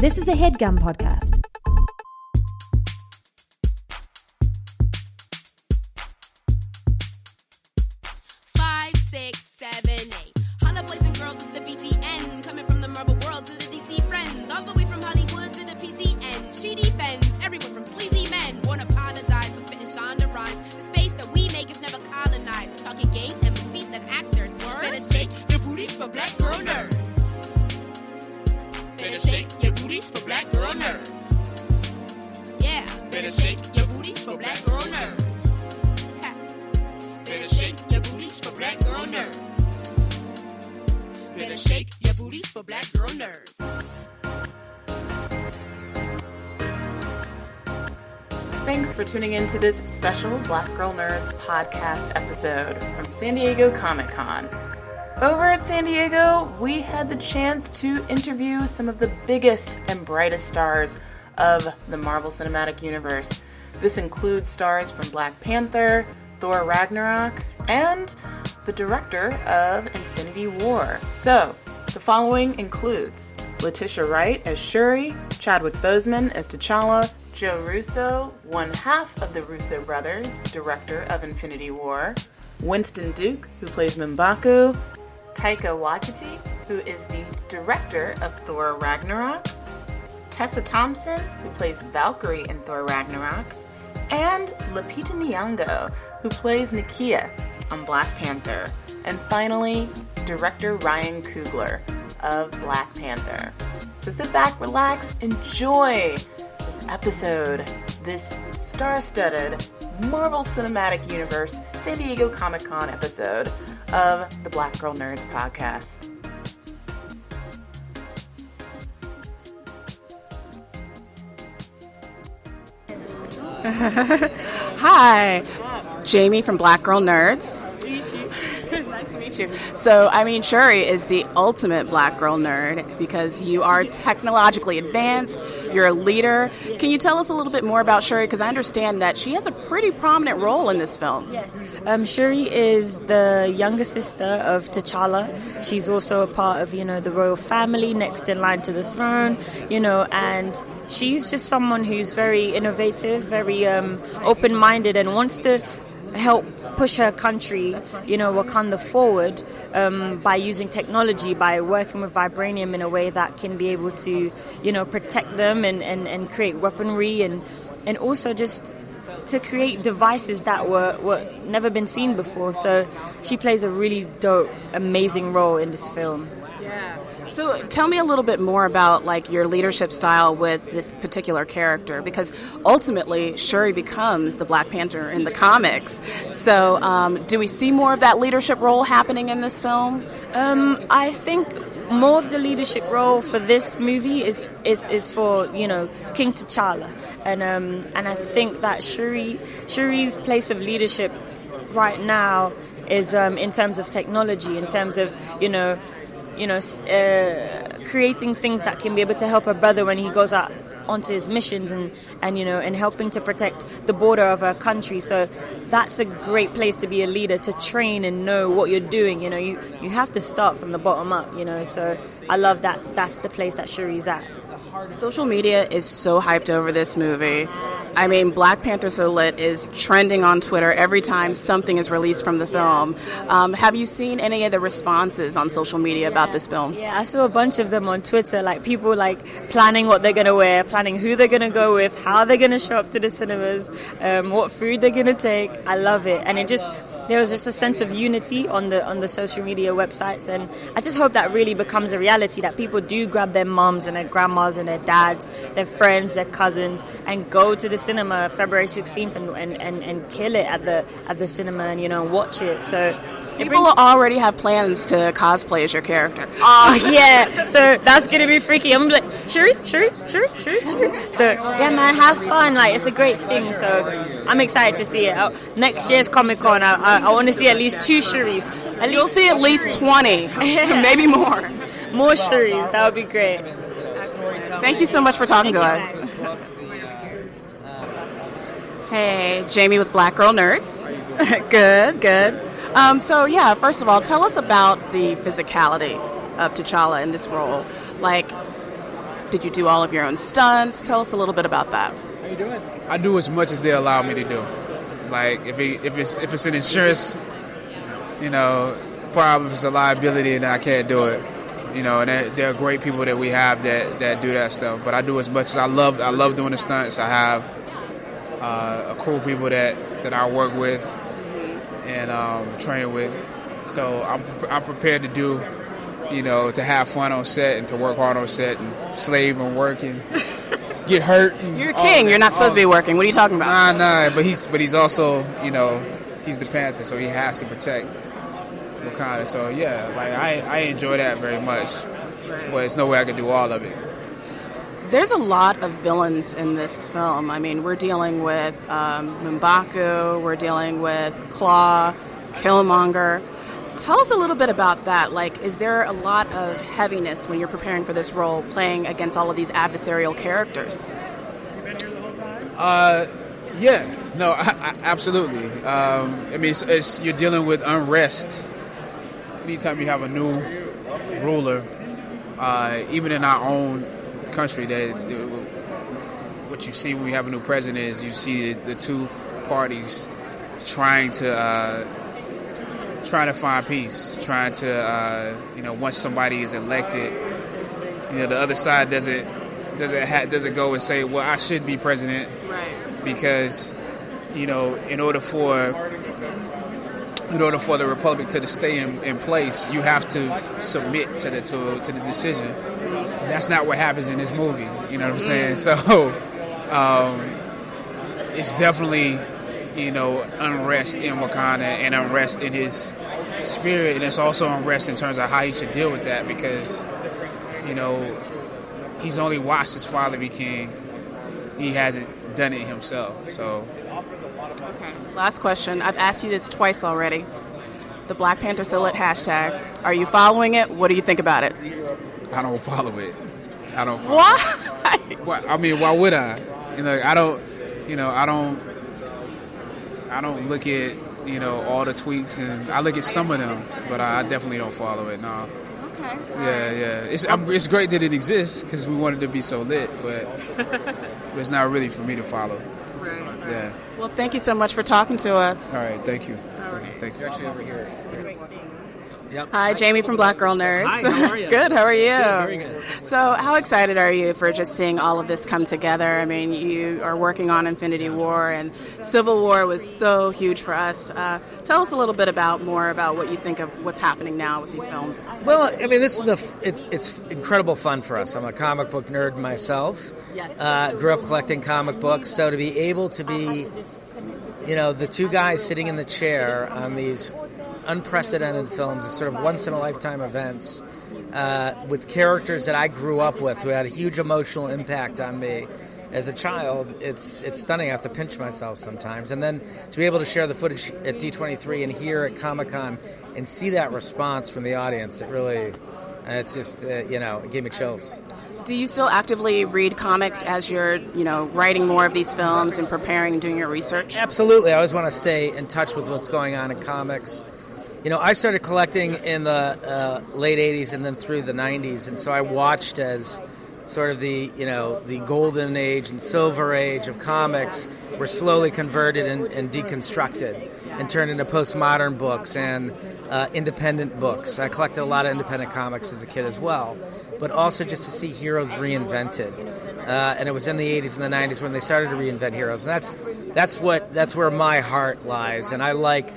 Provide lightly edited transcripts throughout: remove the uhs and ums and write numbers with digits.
This is a HeadGum podcast. Five, six, seven, eight. Holla boys and girls, it's the BGN. Coming from the Marvel world to the DC friends. All the way from Hollywood to the PCN. She defends everyone from sleazy men. Won't apologize for spitting Shonda rhymes. The space that we make is never colonized. We're talking games and movies and actors. Better shake your booties for black girl nerds. Better shake your booties for black girl nerds. Yeah, better shake your booties for black girl nerds. Ha. Better shake your booties for black girl nerds. Better shake your booties for black girl nerds. Thanks for tuning in to this special Black Girl Nerds podcast episode from San Diego Comic-Con. Over at San Diego, we had the chance to interview some of the biggest and brightest stars of the Marvel Cinematic Universe. This includes stars from Black Panther, Thor Ragnarok, and the director of Infinity War. So, the following includes Letitia Wright as Shuri, Chadwick Boseman as T'Challa, Joe Russo, one half of the Russo brothers, director of Infinity War, Winston Duke, who plays M'Baku, Taika Waititi, who is the director of Thor Ragnarok, Tessa Thompson, who plays Valkyrie in Thor Ragnarok, and Lupita Nyong'o, who plays Nakia on Black Panther, and finally, director Ryan Coogler of Black Panther. So sit back, relax, enjoy this episode, this star-studded Marvel Cinematic Universe San Diego Comic-Con episode of the Black Girl Nerds podcast. Hi, Jamie from Black Girl Nerds. Nice to meet you. So, Shuri is the ultimate Black Girl Nerd because you are technologically advanced, you're a leader. Can you tell us a little bit more about Shuri? Because I understand that she has a pretty prominent role in this film. Yes. Shuri is the younger sister of T'Challa. She's also a part of, the royal family, next in line to the throne, and she's just someone who's very innovative, very open-minded, and wants to help push her country, Wakanda forward by using technology, by working with vibranium in a way that can be able to, protect them and create weaponry and also just to create devices that were never been seen before. So she plays a really dope, amazing role in this film. Yeah. So tell me a little bit more about your leadership style with this particular character, because ultimately Shuri becomes the Black Panther in the comics. So do we see more of that leadership role happening in this film? I think more of the leadership role for this movie is for King T'Challa, and I think that Shuri's place of leadership right now is in terms of technology, in terms of creating things that can be able to help her brother when he goes out onto his missions and helping to protect the border of her country. So that's a great place to be a leader, to train and know what you're doing. You have to start from the bottom up, so I love that that's the place that Shuri's at. Social media is so hyped over this movie. Black Panther So Lit is trending on Twitter every time something is released from the film. Have you seen any of the responses on social media about this film? Yeah, I saw a bunch of them on Twitter, people planning what they're going to wear, planning who they're going to go with, how they're going to show up to the cinemas, what food they're going to take. I love it. And there was just a sense of unity on the social media websites, and I just hope that really becomes a reality, that people do grab their moms and their grandmas and their dads, their friends, their cousins, and go to the cinema February 16th and kill it at the cinema and watch it. So people already have plans to cosplay as your character. Oh yeah, so that's gonna be freaky. I'm like, Shuri. So yeah, man, have fun. It's a great thing. So I'm excited to see it. Next year's Comic-Con, I want to see at least 2 Shuris. You'll see at least 20, maybe more. More Shuris. That would be great. Thank you so much for talking to us. Hey, Jamie with Black Girl Nerds. Good. First of all, tell us about the physicality of T'Challa in this role. Did you do all of your own stunts? Tell us a little bit about that. I do as much as they allow me to do. Like if it's an insurance, problem, if it's a liability, then I can't do it. And there are great people that we have that do that stuff. But I do as much as I love doing the stunts. I have a crew of people that I work with and train with. So I'm prepared to do, to have fun on set and to work hard on set and slave and work and get hurt. You're a king. You're not supposed to be working. What are you talking about? Nah. But he's also, he's the Panther, so he has to protect Wakanda. So yeah, like I enjoy that very much. But there's no way I could do all of it. There's a lot of villains in this film. I mean, we're dealing with M'Baku, we're dealing with Claw, Killmonger. Tell us a little bit about that. Like, is there a lot of heaviness when you're preparing for this role, playing against all of these adversarial characters? Yeah, no, absolutely. It's you're dealing with unrest. Anytime you have a new ruler, even in our own country, what you see when we have a new president is you see the two parties trying to find peace, trying to once somebody is elected, the other side doesn't go and say, well, I should be president, right? Because in order for the republic to stay in place, you have to submit to the decision. That's not what happens in this movie. You know what I'm saying? So it's definitely unrest in Wakanda and unrest in his spirit, and it's also unrest in terms of how he should deal with that because he's only watched his father be king. He hasn't done it himself. So. Okay. Last question. I've asked you this twice already. The Black Panther Silhouette hashtag. Are you following it? What do you think about it? I don't follow it. Why? I mean, why would I? I don't look at all the tweets, and I look at some of them, but I definitely don't follow it. No. Okay. Yeah. It's great that it exists because we wanted to be so lit, but it's not really for me to follow. Right. Yeah. Well, thank you so much for talking to us. All right. Thank you. All right. Thank you. You're actually over here. Yep. Hi, Jamie from Black Girl Nerds. Hi, how are you? Good, how are you? Good, very good. So how excited are you for just seeing all of this come together? I mean, you are working on Infinity War, and Civil War was so huge for us. Tell us a little bit more about what you think of what's happening now with these films. Well, I mean, it's incredible fun for us. I'm a comic book nerd myself. Yes. Grew up collecting comic books, so to be able to be, the two guys sitting in the chair on these unprecedented films, is sort of once-in-a-lifetime events with characters that I grew up with who had a huge emotional impact on me as a child. It's stunning. I have to pinch myself sometimes. And then to be able to share the footage at D23 and here at Comic-Con and see that response from the audience, it's just, it gave me chills. Do you still actively read comics as you're, writing more of these films and preparing and doing your research? Absolutely. I always want to stay in touch with what's going on in comics. I started collecting in the late 80s and then through the 90s, and so I watched as sort of the golden age and silver age of comics were slowly converted and deconstructed and turned into postmodern books and independent books. I collected a lot of independent comics as a kid as well, but also just to see heroes reinvented. And it was in the 80s and the 90s when they started to reinvent heroes, and that's where my heart lies, and I like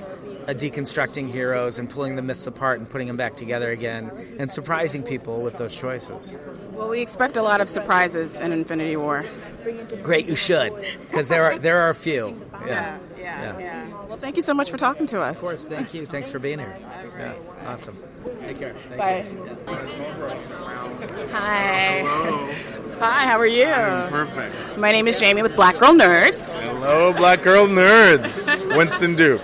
deconstructing heroes and pulling the myths apart and putting them back together again and surprising people with those choices. Well, we expect a lot of surprises in Infinity War. Great, you should, because there are a few. Yeah. Well, thank you so much for talking to us. Of course, thank you. Thanks for being here. Yeah, awesome. Take care. Bye. Hi. Hello. Hi, how are you? I'm perfect. My name is Jamie with Black Girl Nerds. Hello, Black Girl Nerds. Winston Duke.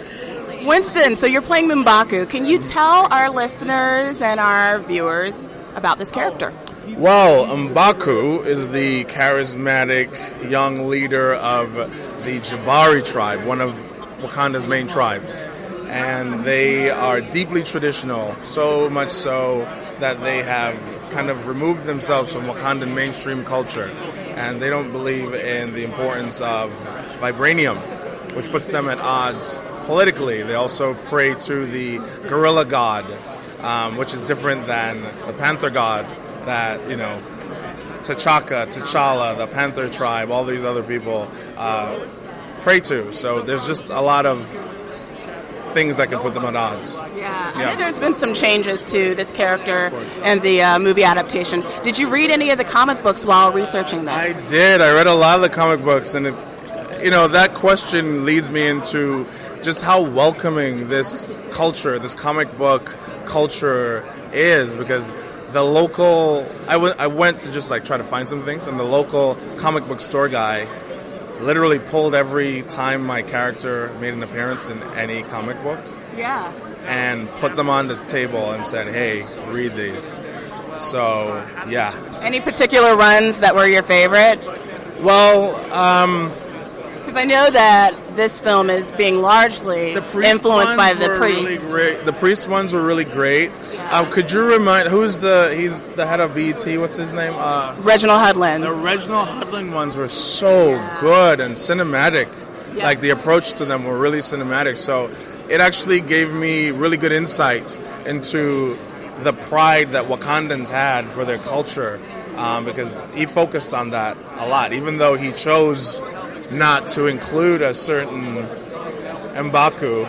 Winston, so you're playing M'Baku. Can you tell our listeners and our viewers about this character? Well, M'Baku is the charismatic young leader of the Jabari tribe, one of Wakanda's main tribes. And they are deeply traditional, so much so that they have kind of removed themselves from Wakandan mainstream culture, and they don't believe in the importance of vibranium, which puts them at odds politically. They also pray to the gorilla god, which is different than the panther god that, T'Challa, the Panther tribe, all these other people pray to. So there's just a lot of things that can put them at odds. Yeah. I know there's been some changes to this character and the movie adaptation. Did you read any of the comic books while researching this? I did. I read a lot of the comic books, and that question leads me into just how welcoming this culture, this comic book culture is, because the local, I went to just try to find some things, and the local comic book store guy literally pulled every time my character made an appearance in any comic book. Yeah. And put them on the table and said, hey, read these. So, yeah. Any particular runs that were your favorite? Well, because I know that this film is being largely influenced by the Priest. Really, the Priest ones were really great. Yeah. Could you remind, he's the head of BET, what's his name? Reginald Hudlin. The Reginald Hudlin ones were so good and cinematic. Yes. Like, the approach to them were really cinematic. So it actually gave me really good insight into the pride that Wakandans had for their culture, because he focused on that a lot, even though he chose not to include a certain M'Baku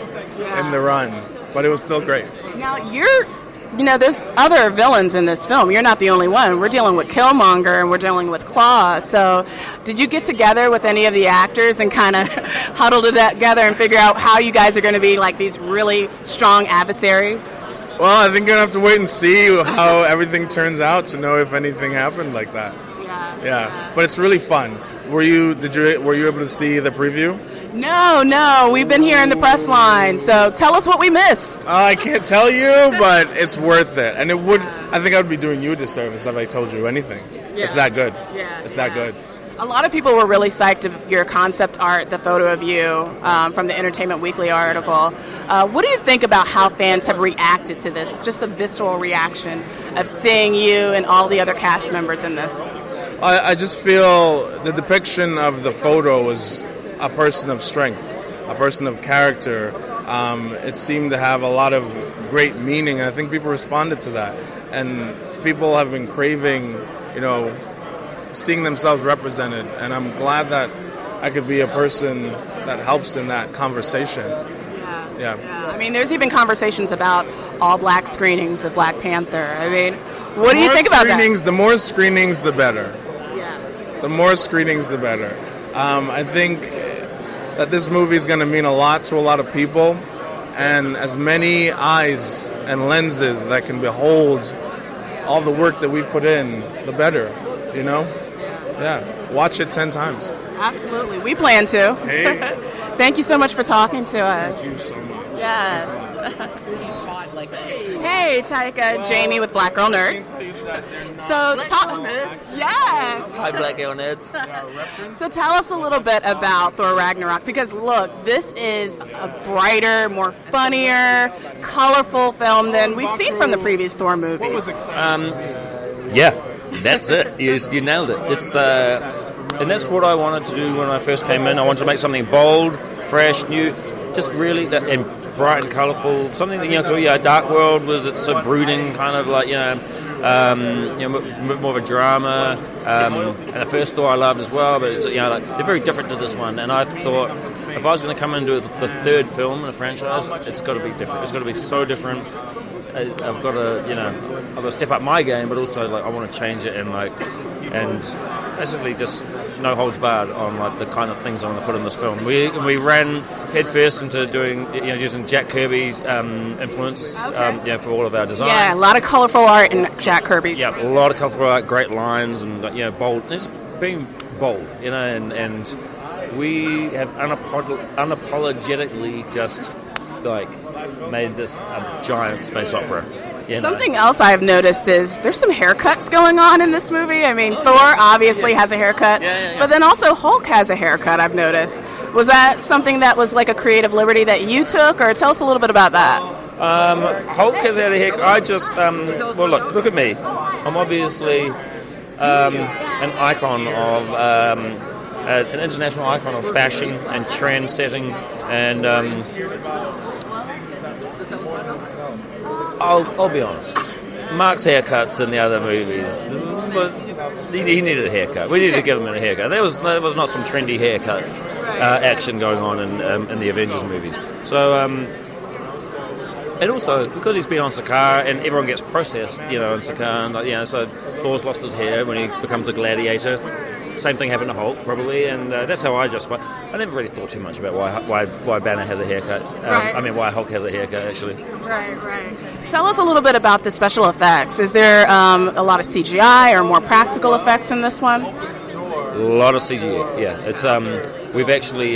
in the run, but it was still great. Now there's other villains in this film. You're not the only one. We're dealing with Killmonger and we're dealing with Claw. So did you get together with any of the actors and kind of huddle together and figure out how you guys are going to be like these really strong adversaries? Well, I think you're going to have to wait and see how everything turns out to know if anything happened like that. Yeah. But it's really fun. Were you able to see the preview? No. We've been here in the press line. So tell us what we missed. I can't tell you, but it's worth it. And I think I would be doing you a disservice if I told you anything. Yeah. It's that good. It's that good. A lot of people were really psyched of your concept art, the photo of you from the Entertainment Weekly article. What do you think about how fans have reacted to this? Just the visceral reaction of seeing you and all the other cast members in this. I just feel the depiction of the photo was a person of strength, a person of character. It seemed to have a lot of great meaning, and I think people responded to that. And people have been craving, seeing themselves represented, and I'm glad that I could be a person that helps in that conversation. Yeah. I mean, there's even conversations about all black screenings of Black Panther. I mean, what do you think about that? The more screenings, the better. Yeah. The more screenings, the better. I think that this movie is going to mean a lot to a lot of people, and as many eyes and lenses that can behold all the work that we've put in, the better, Yeah. Watch it 10 times. Absolutely. We plan to. Hey. Thank you so much for talking to us. Thank you so much. Yeah. Hey, Taika, Jamie with Black Girl Nerds. So, yes. Hi, Black Girl Nerds. So tell us a little bit about Thor Ragnarok, because look, this is a brighter, more funnier, colorful film than we've seen from the previous Thor movies. Yeah, that's it. You nailed it. It's and that's what I wanted to do when I first came in. I wanted to make something bold, fresh, new, just really and bright and colourful. Something that Dark World it's a brooding kind of like more of a drama. And the first Thor I loved as well, but it's they're very different to this one. And I thought if I was going to come into the third film in the franchise, it's got to be different. It's got to be so different. I've got to step up my game, but also I want to change it and basically just no holds barred on the kind of things I want to put in this film. We ran headfirst into doing using Jack Kirby's influence for all of our design. Yeah, a lot of colorful art in Jack Kirby's. Yeah, a lot of colorful art, great lines, and bold. It's being bold, and we have unapologetically just made this a giant space opera. Something else I've noticed is there's some haircuts going on in this movie. I mean, Thor obviously has a haircut, but then also Hulk has a haircut, I've noticed. Was that something that was a creative liberty that you took, or tell us a little bit about that? Hulk has had a haircut. I just, look at me. I'm obviously an icon of an international icon of fashion and trend setting, and I'll be honest. Mark's haircuts in the other movies, he needed a haircut. We needed to give him a haircut. There was not some trendy haircut action going on in the Avengers movies. So, and also because he's been on Sakaar and everyone gets processed, in Sakaar, and so Thor's lost his hair when he becomes a gladiator. Same thing happened to Hulk, probably, and that's how I never really thought too much about why Banner has a haircut. Why Hulk has a haircut, actually. Right. Tell us a little bit about the special effects. Is there a lot of CGI or more practical effects in this one? A lot of CGI, yeah. It's we've actually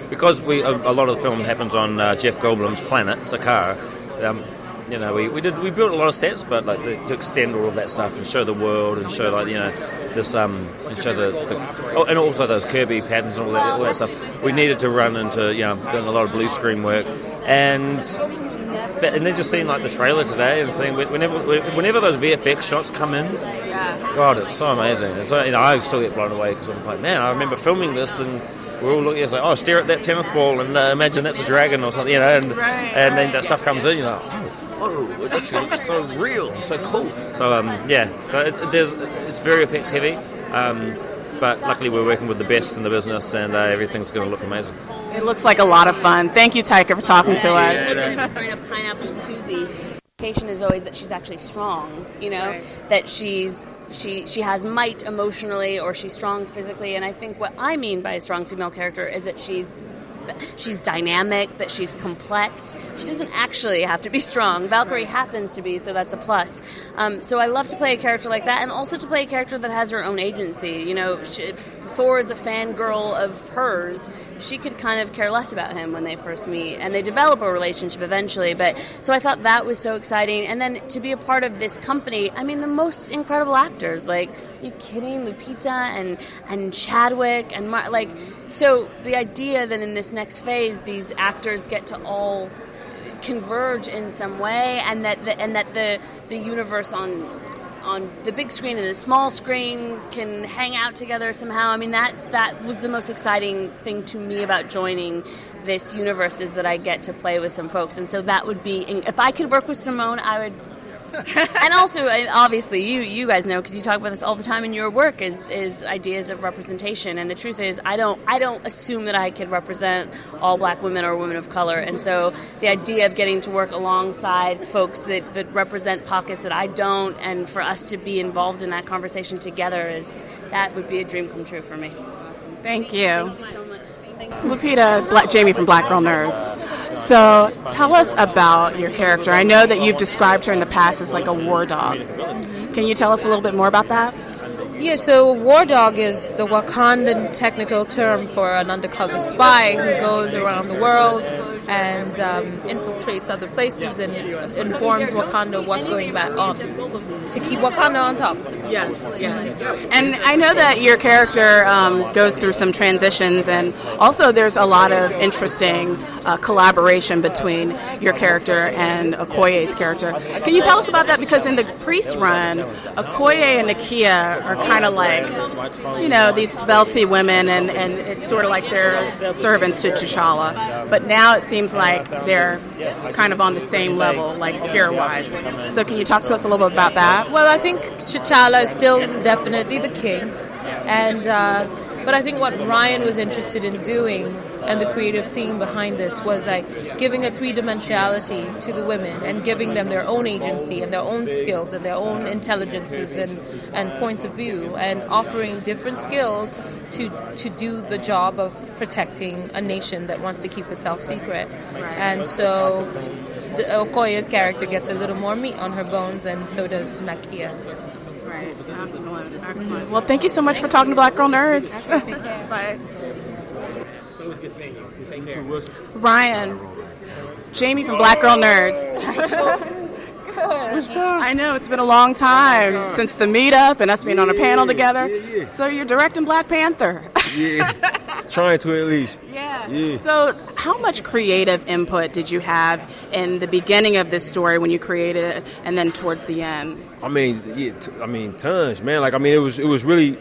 because a lot of the film happens on Jeff Goldblum's planet Sakaar. We built a lot of sets, but to extend all of that stuff and show the world and show this and show and also those Kirby patterns and all that stuff. We needed to run into doing a lot of blue screen work, and then just seeing the trailer today and seeing whenever those VFX shots come in, God, it's so amazing. It's I still get blown away because I'm like, man, I remember filming this and. We're all looking, it's like, stare at that tennis ball and imagine that's a dragon or something, and then that stuff comes in, you're like, whoa, it actually looks so real and so cool. So, so it's very effects heavy, but luckily we're working with the best in the business and everything's going to look amazing. It looks like a lot of fun. Thank you, Taika, for talking to us. Pineapple Susie. Is always that she's actually strong, that she has might emotionally or she's strong physically, and I think what I mean by a strong female character is that she's dynamic, that she's complex. She doesn't actually have to be strong. Valkyrie happens to be, so that's a plus. So I love to play a character like that, and also to play a character that has her own agency. Thor is a fangirl of hers. She could kind of care less about him when they first meet, and they develop a relationship eventually. But so I thought that was so exciting, and then to be a part of this company. The most incredible actors. Are you kidding? Lupita and Chadwick and so the idea that in this next phase these actors get to all converge in some way, and that the universe on the big screen and the small screen can hang out together somehow. That was the most exciting thing to me about joining this universe, is that I get to play with some folks. And so that would be, if I could work with Simone, I would. And also, obviously, you guys know, because you talk about this all the time in your work, is ideas of representation. And the truth is, I don't assume that I could represent all black women or women of color. And so the idea of getting to work alongside folks that represent pockets that I don't, and for us to be involved in that conversation together, that would be a dream come true for me. Thank you. Thank you so much. Lupita, Jamie from Black Girl Nerds. So tell us about your character. I know that you've described her in the past as like a war dog. Can you tell us a little bit more about that? Yeah, so war dog is the Wakandan technical term for an undercover spy who goes around the world and infiltrates other places and informs Wakanda what's going back on to keep Wakanda on top. Yes. And I know that your character goes through some transitions, and also there's a lot of interesting collaboration between your character and Okoye's character. Can you tell us about that? Because in the Priest run, Okoye and Nakia are kind of like, these svelty women, and it's sort of like they're servants to T'Challa. But now it seems like they're kind of on the same level, like peer-wise. So can you talk to us a little bit about that? Well, I think T'Challa is still definitely the king, and but I think what Ryan was interested in doing, and the creative team behind this, was giving a three-dimensionality to the women and giving them their own agency and their own skills and their own intelligences and points of view, and offering different skills to do the job of protecting a nation that wants to keep itself secret. And so Okoye's character gets a little more meat on her bones, and so does Nakia. Right. Excellent. Well, thank you so much for talking to Black Girl Nerds. Bye. So it was good seeing you. Take care. Ryan, Jamie from Black Girl Nerds. Good. I know, it's been a long time since the meetup and us being on a panel together. So you're directing Black Panther. Yeah. Trying to at least. Yeah. So how much creative input did you have in the beginning of this story when you created it and then towards the end? I mean, tons, man. Like, I mean, it was really,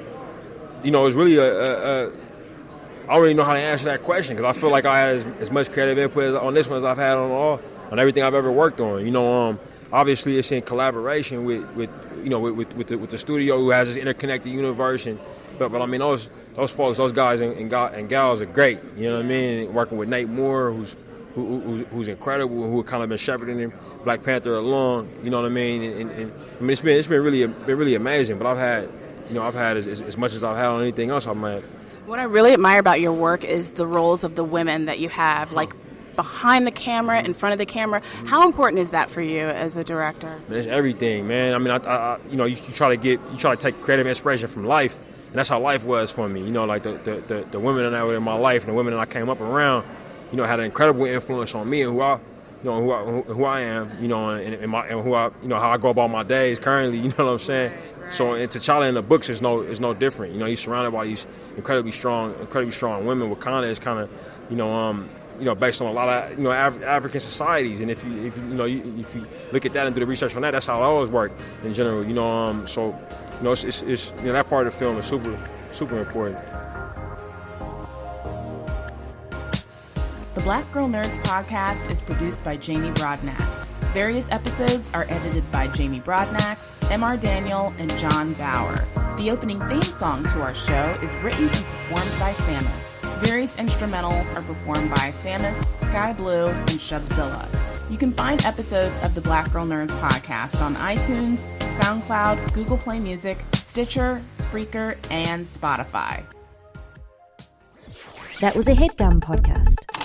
you know, it was really I don't really know how to answer that question because I feel like I had as much creative input on this one as I've had on everything I've ever worked on. You know, obviously it's in collaboration with the studio who has this interconnected universe, but I mean those folks, those guys and gals are great. You know what I mean? Working with Nate Moore, who's incredible, who kind of been shepherding Black Panther along. You know what I mean? And I mean it's been really amazing. But I've had as much as I've had on anything else I've made. What I really admire about your work is the roles of the women that you have, like behind the camera, in front of the camera. How important is that for you as a director? Man, it's everything, man. I mean, you try to take creative inspiration from life, and that's how life was for me. You know, like the women that were in my life and the women that I came up around, you know, had an incredible influence on me and who I am, you know, and who I, you know, how I go about my days currently. You know what I'm saying? So, and T'Challa in the books is no different. You know, he's surrounded by these incredibly strong women. Wakanda is kind of, you know, based on a lot of, you know, African societies. And if you look at that and do the research on that, that's how it always worked in general. You know, so, you know, it's you know, that part of the film is super important. The Black Girl Nerds podcast is produced by Jamie Broadnax. Various episodes are edited by Jamie Broadnax, M.R. Daniel, and John Bauer. The opening theme song to our show is written and performed by Samus. Various instrumentals are performed by Samus, Sky Blue, and Shubzilla. You can find episodes of the Black Girl Nerds podcast on iTunes, SoundCloud, Google Play Music, Stitcher, Spreaker, and Spotify. That was a HeadGum podcast.